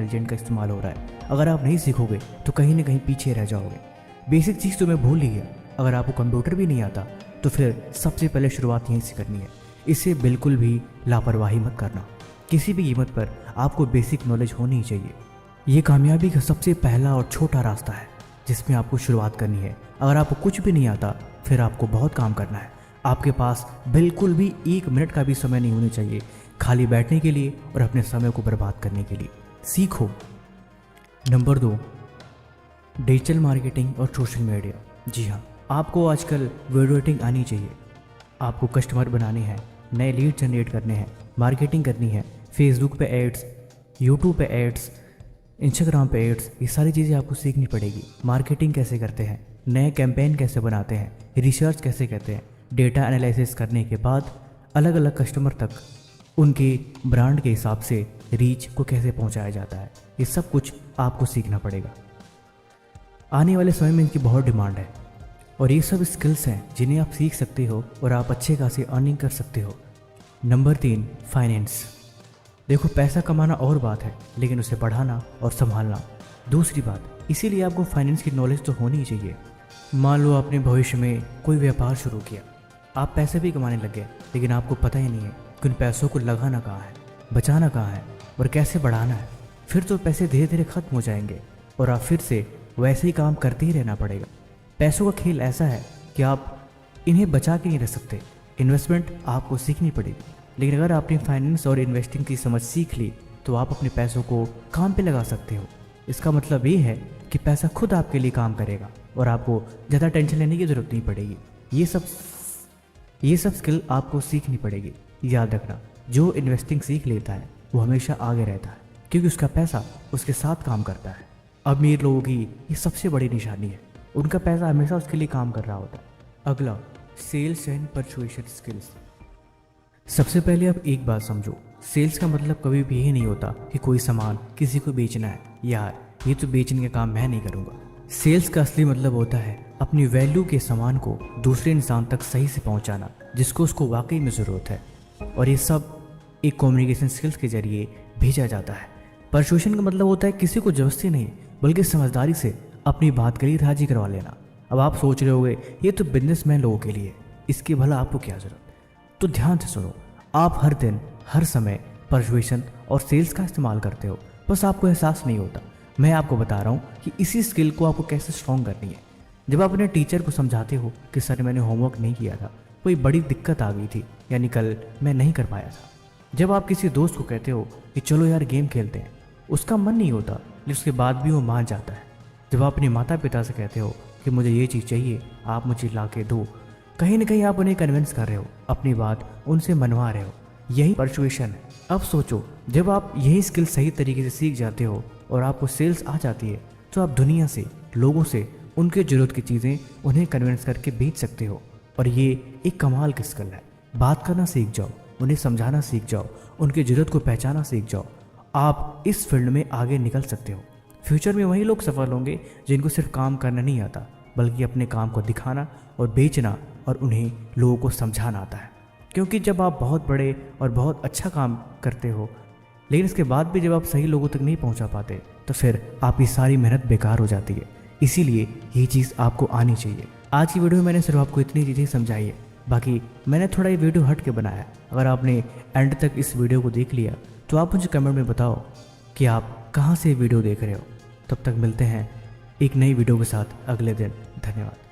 Intelligent का इस्तेमाल हो रहा है। अगर आप नहीं सीखोगे तो कहीं ना कहीं पीछे रह जाओगे। बेसिक चीज़ तो मैं भूल ही गया। अगर आपको कंप्यूटर भी नहीं आता तो फिर सबसे पहले शुरुआत यहीं से करनी है। इससे बिल्कुल भी लापरवाही मत करना। किसी भी कीमत पर आपको बेसिक नॉलेज होनी ही चाहिए। ये कामयाबी का सबसे पहला और छोटा रास्ता है जिसमें आपको शुरुआत करनी है। अगर आपको कुछ भी नहीं आता फिर आपको बहुत काम करना है। आपके पास बिल्कुल भी 1 मिनट का भी समय नहीं होना चाहिए खाली बैठने के लिए और अपने समय को बर्बाद करने के लिए। सीखो। नंबर 2, डिजिटल मार्केटिंग और सोशल मीडिया। जी हाँ, आपको आजकल वीडियो एडिटिंग आनी चाहिए। आपको कस्टमर बनाने हैं, नए लीड जनरेट करने हैं, मार्केटिंग करनी है, फेसबुक पे एड्स, यूट्यूब पे एड्स, इंस्टाग्राम पे एड्स, ये सारी चीज़ें आपको सीखनी पड़ेगी। मार्केटिंग कैसे करते हैं, नए कैंपेन कैसे बनाते हैं, रिसर्च कैसे करते हैं, डेटा एनालिसिस करने के बाद अलग अलग कस्टमर तक उनके ब्रांड के हिसाब से रीच को कैसे पहुंचाया जाता है, ये सब कुछ आपको सीखना पड़ेगा। आने वाले समय में इनकी बहुत डिमांड है और ये सब स्किल्स हैं जिन्हें आप सीख सकते हो और आप अच्छे खासी अर्निंग कर सकते हो। Number 3, finance. देखो, पैसा कमाना और बात है लेकिन उसे बढ़ाना और संभालना दूसरी बात। इसीलिए आपको फाइनेंस की नॉलेज तो होनी ही चाहिए। मान लो आपने भविष्य में कोई व्यापार शुरू किया, आप पैसे भी कमाने लग गए लेकिन आपको पता ही नहीं है कि उन पैसों को लगाना कहाँ है, बचाना कहाँ है और कैसे बढ़ाना है। फिर तो पैसे धीरे धीरे खत्म हो जाएंगे और आप फिर से वैसे ही काम करते ही रहना पड़ेगा। पैसों का खेल ऐसा है कि आप इन्हें बचा के नहीं रख सकते। इन्वेस्टमेंट आपको सीखनी पड़ेगी। लेकिन अगर आपने फाइनेंस और इन्वेस्टिंग की समझ सीख ली तो आप अपने पैसों को काम पे लगा सकते हो। इसका मतलब ये है कि पैसा खुद आपके लिए काम करेगा और आपको ज़्यादा टेंशन लेने की ज़रूरत नहीं पड़ेगी। ये सब स्किल आपको सीखनी पड़ेगी। याद रखना, जो इन्वेस्टिंग सीख लेता है वो हमेशा आगे रहता है क्योंकि उसका पैसा उसके साथ काम करता है। अमीर लोगों की ये सबसे बड़ी निशानी है, उनका पैसा हमेशा उसके लिए काम कर रहा होता है। अगला, सेल्स एंड परसुएशन स्किल्स। सबसे पहले आप एक बात समझो, सेल्स का मतलब कभी भी ये नहीं होता कि कोई सामान किसी को बेचना है। यार, ये तो बेचने का काम मैं नहीं करूँगा। सेल्स का असली मतलब होता है अपनी वैल्यू के सामान को दूसरे इंसान तक सही से पहुँचाना जिसको उसको वाकई में ज़रूरत है, और ये सब एक कम्युनिकेशन स्किल्स के जरिए भेजा जाता है। परसुएशन का मतलब होता है किसी को जबरदस्ती नहीं बल्कि समझदारी से अपनी बात के लिए राजी करवा लेना। अब आप सोच रहे होगे ये तो बिजनेसमैन लोगों के लिए, इसकी भला आपको क्या ज़रूरत। तो ध्यान से सुनो, आप हर दिन हर समय परसुएशन और सेल्स का इस्तेमाल करते हो, बस आपको एहसास नहीं होता। मैं आपको बता रहा हूँ कि इसी स्किल को आपको कैसे स्ट्रॉन्ग करनी है। जब आप अपने टीचर को समझाते हो कि सर मैंने होमवर्क नहीं किया था, कोई बड़ी दिक्कत आ गई थी, यानी कल मैं नहीं कर पाया था। जब आप किसी दोस्त को कहते हो कि चलो यार गेम खेलते हैं, उसका मन नहीं होता लेकिन उसके बाद भी वो मान जाता है। जब आप अपने माता पिता से कहते हो कि मुझे ये चीज़ चाहिए, आप मुझे ला के दो, कहीं ना कहीं आप उन्हें कन्विंस कर रहे हो, अपनी बात उनसे मनवा रहे हो। यही परसुएशन है। अब सोचो, जब आप यही स्किल सही तरीके से सीख जाते हो और आपको सेल्स आ जाती है तो आप दुनिया से, लोगों से उनके ज़रूरत की चीज़ें उन्हें कन्विंस करके बेच सकते हो। और ये एक कमाल की स्किल है। बात करना सीख जाओ, उन्हें समझाना सीख जाओ, उनकी ज़रूरत को पहचाना सीख जाओ। आप इस फील्ड में आगे निकल सकते हो। फ्यूचर में वही लोग सफल होंगे जिनको सिर्फ काम करना नहीं आता बल्कि अपने काम को दिखाना और बेचना और उन्हें लोगों को समझाना आता है। क्योंकि जब आप बहुत बड़े और बहुत अच्छा काम करते हो लेकिन इसके बाद भी जब आप सही लोगों तक नहीं पहुंचा पाते तो फिर आपकी सारी मेहनत बेकार हो जाती है। इसीलिए ये चीज़ आपको आनी चाहिए। आज की वीडियो में मैंने सिर्फ आपको इतनी चीज़ें समझाई है, बाकी मैंने थोड़ा ये वीडियो हट के बनाया। अगर आपने एंड तक इस वीडियो को देख लिया तो आप मुझे कमेंट में बताओ कि आप कहाँ से वीडियो देख रहे हो। तब तक मिलते हैं एक नई वीडियो के साथ अगले दिन। धन्यवाद।